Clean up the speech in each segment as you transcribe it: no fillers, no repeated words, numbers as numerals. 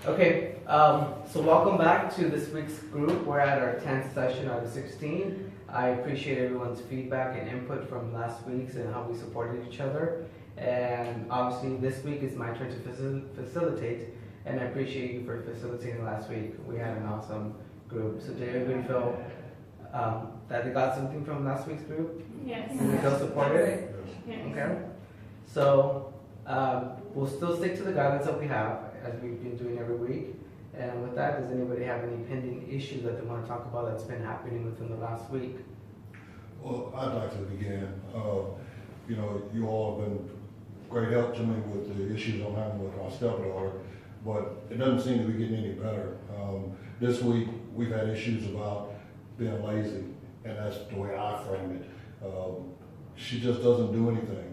Okay, so welcome back to this week's group. We're at our 10th session out of 16. I appreciate everyone's feedback and input from last week's and how we supported each other. And obviously this week is my turn to facilitate, and I appreciate you for facilitating last week. We had an awesome group. So did everybody feel that they got something from last week's group? Yes. Did they feel supported? Yes. Okay. So we'll still stick to the guidance that we have, as we've been doing every week. And with that, does anybody have any pending issues that they want to talk about that's been happening within the last week? Well, I'd like to begin. You all have been great help to me with the issues I'm having with my stepdaughter, but it doesn't seem to be getting any better. This week, we've had issues about being lazy, and that's the way I frame it. She just doesn't do anything.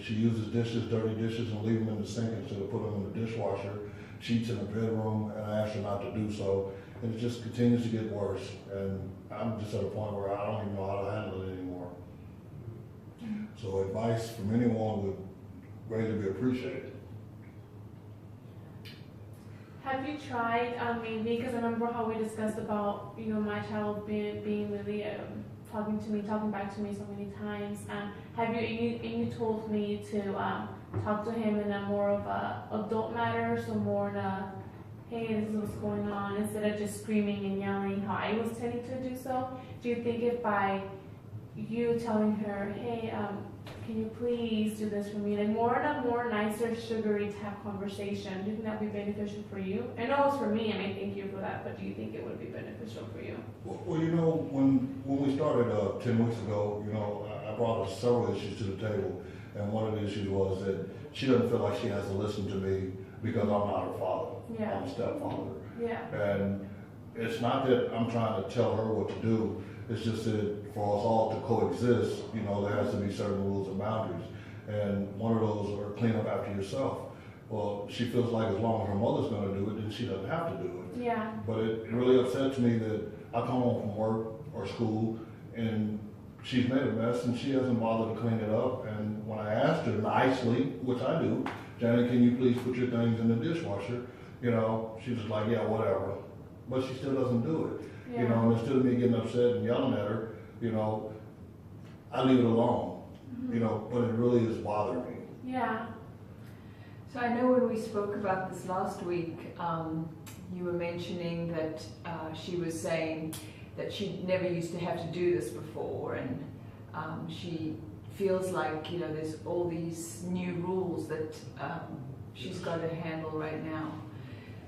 She uses dirty dishes, and leave them in the sink instead of putting them in the dishwasher. She eats in the bedroom, and I ask her not to do so, and it just continues to get worse. And I'm just at a point where I don't even know how to handle it anymore. So advice from anyone would greatly be appreciated. Have you tried, maybe, because I remember how we discussed about, my child being really talking back to me so many times. Have you told me to talk to him in a more of a adult matter, so more in a, hey, this is what's going on, instead of just screaming and yelling how I was tending to do so? Do you think if by you telling her, hey, can you please do this for me, like more in a more nicer, sugary type conversation, do you think that would be beneficial for you? I know it's for me, and I thank you for that, but do you think it would be beneficial for you? Well, when we started 10 weeks ago, I brought us several issues to the table, and one of the issues was that she doesn't feel like she has to listen to me because I'm not her father. Yeah. I'm a stepfather. Yeah. And it's not that I'm trying to tell her what to do. It's just that for us all to coexist, there has to be certain rules and boundaries. And one of those are clean up after yourself. Well, she feels like as long as her mother's going to do it, then she doesn't have to do it. Yeah. But it really upsets me that I come home from work or school and she's made a mess and she hasn't bothered to clean it up. And when I asked her nicely, which I do, Janet, can you please put your things in the dishwasher? She's just like, yeah, whatever. But she still doesn't do it. Yeah. And instead of me getting upset and yelling at her, I leave it alone. Mm-hmm. But it really is bothering me. Yeah. So I know when we spoke about this last week, you were mentioning that she was saying that she never used to have to do this before, and she feels like, there's all these new rules that she's got to handle right now.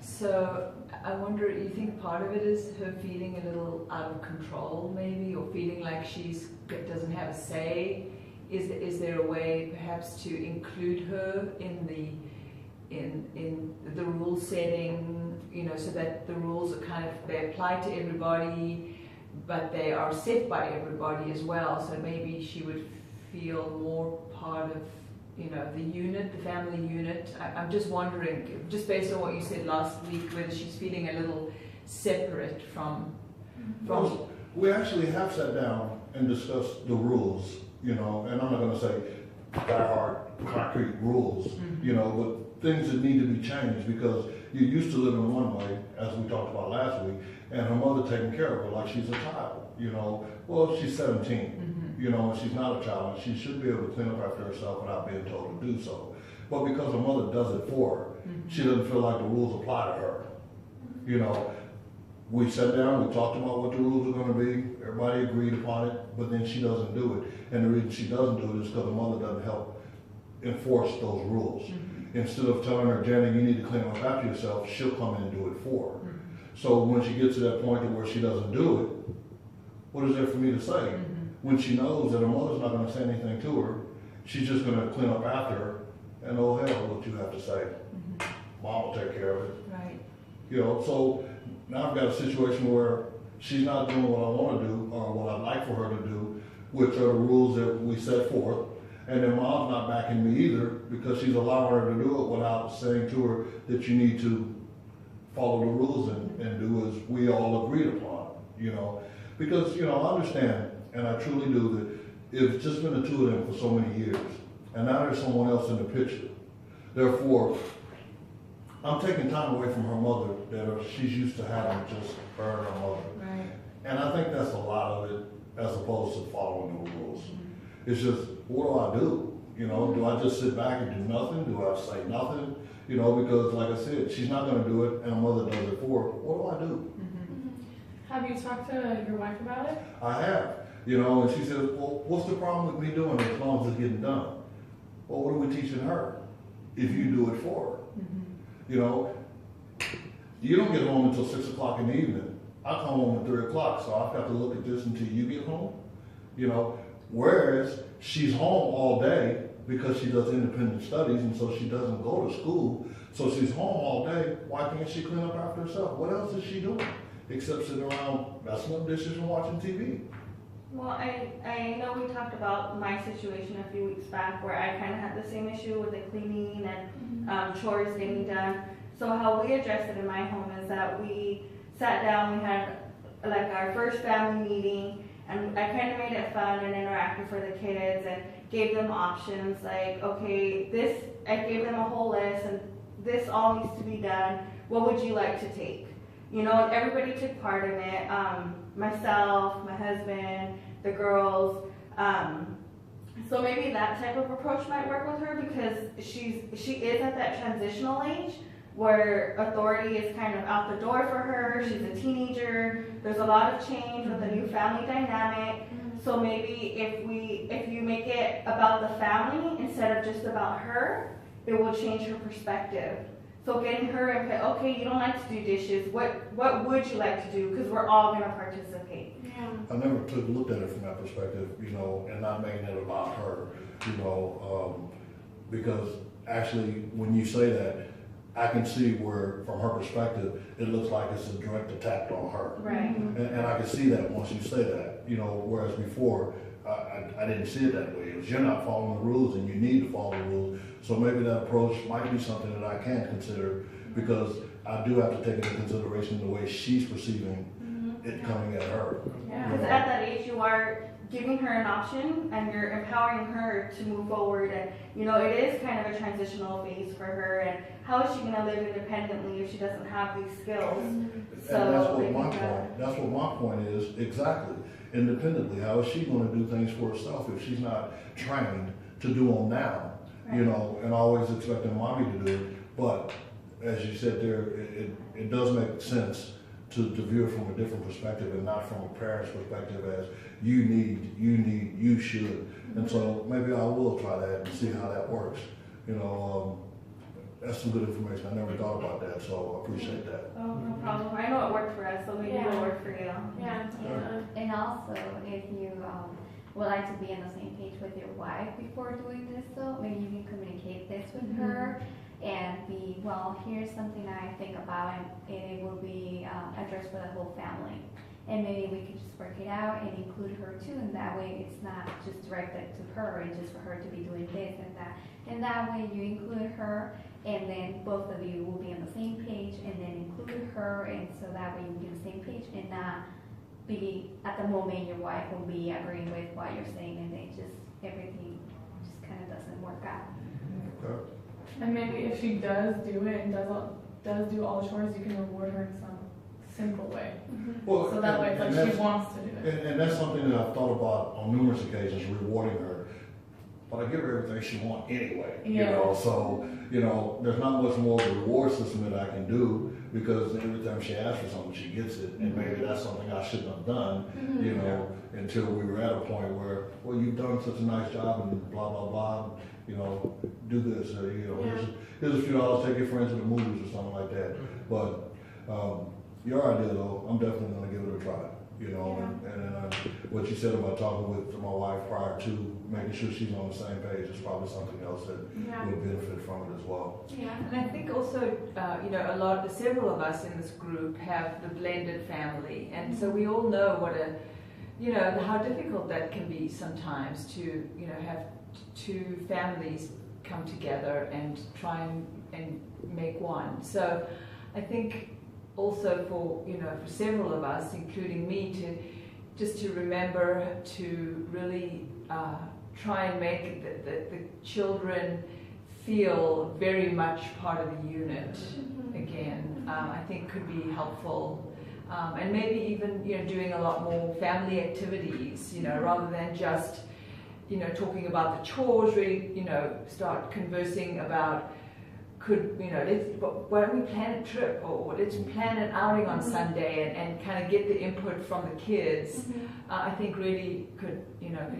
So I wonder, you think part of it is her feeling a little out of control maybe, or feeling like she doesn't have a say? Is there a way perhaps to include her in the rule setting, so that the rules are they apply to everybody, but they are set by everybody as well, so maybe she would feel more part of the unit, the family unit. I'm just wondering, just based on what you said last week, whether she's feeling a little separate from. Well, we actually have sat down and discussed the rules, and I'm not going to say die-hard, concrete rules, but things that need to be changed because you're used to living one way, as we talked about last week, and her mother taking care of her like she's a child, Well, she's 17. And she's not a child, and she should be able to clean up after herself without being told to do so. But because her mother does it for her, she doesn't feel like the rules apply to her. We sat down, we talked about what the rules are going to be, everybody agreed upon it, but then she doesn't do it. And the reason she doesn't do it is because her mother doesn't help enforce those rules. Instead of telling her, Janet, you need to clean up after yourself, she'll come in and do it for her. So when she gets to that point where she doesn't do it, what is there for me to say? When she knows that her mother's not going to say anything to her, she's just going to clean up after her, and oh hell, what you have to say. Mom will take care of it. Right. So now I've got a situation where she's not doing what I want to do or what I'd like for her to do, which are the rules that we set forth. And then mom's not backing me either because she's allowing her to do it without saying to her that you need to follow the rules and do as we all agreed upon, Because, I understand, and I truly do, that it's just been the two of them for so many years. And now there's someone else in the picture. Therefore, I'm taking time away from her mother that she's used to having just her and her mother. Right. And I think that's a lot of it as opposed to following the rules. It's just, what do? You know, do I just sit back and do nothing? Do I say nothing? You know, because like I said, she's not going to do it and her mother does it for her. What do I do? Have you talked to your wife about it? I have. You know, and she says, well, what's the problem with me doing it as long as it's getting done? Well, what are we teaching her if you do it for her? You know, you don't get home until 6 o'clock in the evening. I come home at 3 o'clock, so I've got to look at this until you get home. You know, whereas she's home all day because she does independent studies and so she doesn't go to school. So she's home all day. Why can't she clean up after herself? What else is she doing except sitting around messing up dishes and watching TV? Well, I know we talked about my situation a few weeks back where I kind of had the same issue with the cleaning and chores getting done. So how we addressed it in my home is that we sat down, we had like our first family meeting, and I kind of made it fun and interactive for the kids and gave them options like, okay, I gave them a whole list and this all needs to be done. What would you like to take? You know, and everybody took part in it. Myself, my husband, the girls. So maybe that type of approach might work with her because she is at that transitional age where authority is kind of out the door for her. She's a teenager. There's a lot of change with the new family dynamic. So maybe if you make it about the family instead of just about her, it will change her perspective. So getting her input, okay, you don't like to do dishes, what would you like to do? Because we're all going to participate. Yeah. I never looked at it from that perspective, you know, and not making it about her, you know, because actually when you say that, I can see where, from her perspective, it looks like it's a direct attack on her. Right. And I can see that once you say that, you know, whereas before, I didn't see it that way. It was, you're not following the rules and you need to follow the rules. So maybe that approach might be something that I can consider because I do have to take into consideration the way she's perceiving it coming at her. Yeah. Because at that age, you are giving her an option and you're empowering her to move forward. And, you know, it is kind of a transitional phase for her. And how is she going to live independently if she doesn't have these skills? And So that's what my point is, exactly. Independently, how is she going to do things for herself if she's not trained to do them now? You know, and always expecting mommy to do it. But as you said there, it does make sense to view it from a different perspective and not from a parent's perspective as you should. And so maybe I will try that and see how that works. You know, that's some good information. I never thought about that, so I appreciate that. Oh, no problem. I know it worked for us, so maybe it'll work for you. Yeah. And also, if you would like to be on the same page with your wife before doing this, though, maybe you can communicate this with her and be, well, here's something I think about, and it will be addressed for the whole family. And maybe we could just work it out and include her too, and that way it's not just directed to her and just for her to be doing this and that. And that way you include her, and then both of you will be on the same page, and then include her, and so that way you'll be on the same page and not be at the moment your wife will be agreeing with what you're saying, and then just everything just kind of doesn't work out. Okay. And maybe if she does do it and does do all the chores, you can reward her in some simple way. Well, So that way it's like she wants to do it. And that's something that I've thought about on numerous occasions, rewarding her. But I give her everything she wants anyway, you know, so, you know, there's not much more of a reward system that I can do because every time she asks for something, she gets it. And maybe that's something I shouldn't have done, you know, until we were at a point where, well, you've done such a nice job and blah, blah, blah, you know, do this, or, you know, here's a few dollars, take your friends to the movies or something like that. But your idea, though, I'm definitely going to give it a try. You know, and what you said about talking with my wife prior to making sure she's on the same page is probably something else that would benefit from it as well. Yeah, and I think also, you know, several of us in this group have the blended family, and so we all know what how difficult that can be sometimes to, you know, have two families come together and try and make one. So I think also for several of us, including me, to remember to really try and make the children feel very much part of the unit again, I think could be helpful. And maybe even, doing a lot more family activities, rather than just, talking about the chores, really, start conversing about, why don't we plan a trip, or let's plan an outing on Sunday, and kind of get the input from the kids. I think really could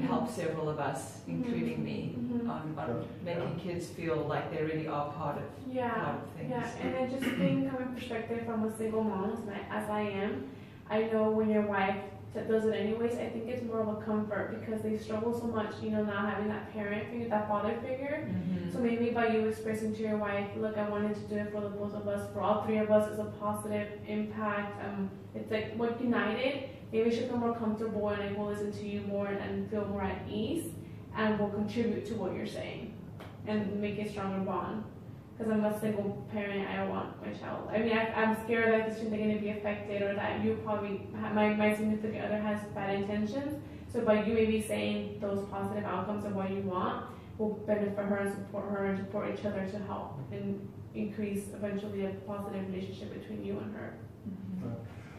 help several of us, including me, on making kids feel like they really are part of things. Yeah, and then just being coming perspective from a single mom, as I am, I know when your wife does it anyways, I think it's more of a comfort because they struggle so much, not having that parent figure, that father figure. So maybe by you expressing to your wife, look, I wanted to do it for the both of us, for all three of us, it's a positive impact. It's like what united. Maybe she'll feel more comfortable and like will listen to you more and feel more at ease, and will contribute to what you're saying and make a stronger bond. Because I'm a single parent, I don't want my child. I mean, I'm scared that they're going to be affected, or that you probably, my significant other has bad intentions. So by you maybe saying those positive outcomes of what you want will benefit her and support each other to help and increase eventually a positive relationship between you and her.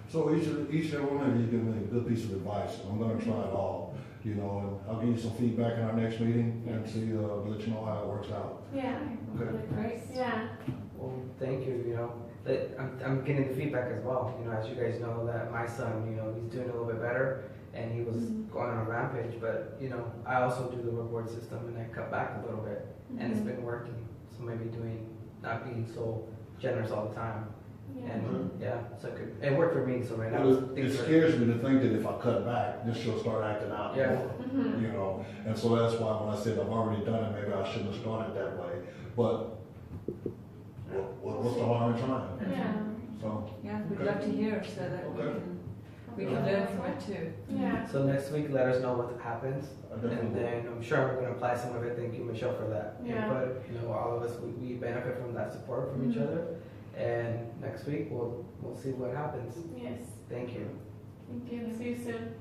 So each and every one of you give me a good piece of advice. I'm going to try it all, and I'll give you some feedback in our next meeting and see, let you know how it works out. Yeah. Okay. Great. Yeah. Well, thank you. That I'm getting the feedback as well. As you guys know, that my son, he's doing a little bit better, and he was going on a rampage. But I also do the reward system, and I cut back a little bit, and it's been working. So maybe not being so generous all the time. And so it worked for me. So right now, it scares me to think that if I cut back, then she'll start acting out more. And so that's why when I said I've already done it, maybe I shouldn't have started that way. But what's the harm in trying? Yeah. So we'd love to hear so that we can learn from it too. Yeah. So next week, let us know what happens, and then I'm sure we're going to apply some of it. Thank you, Michelle, for that input. All of us we benefit from that support from each other. And next week we'll see what happens. Yes. Thank you. Thank you. See you soon.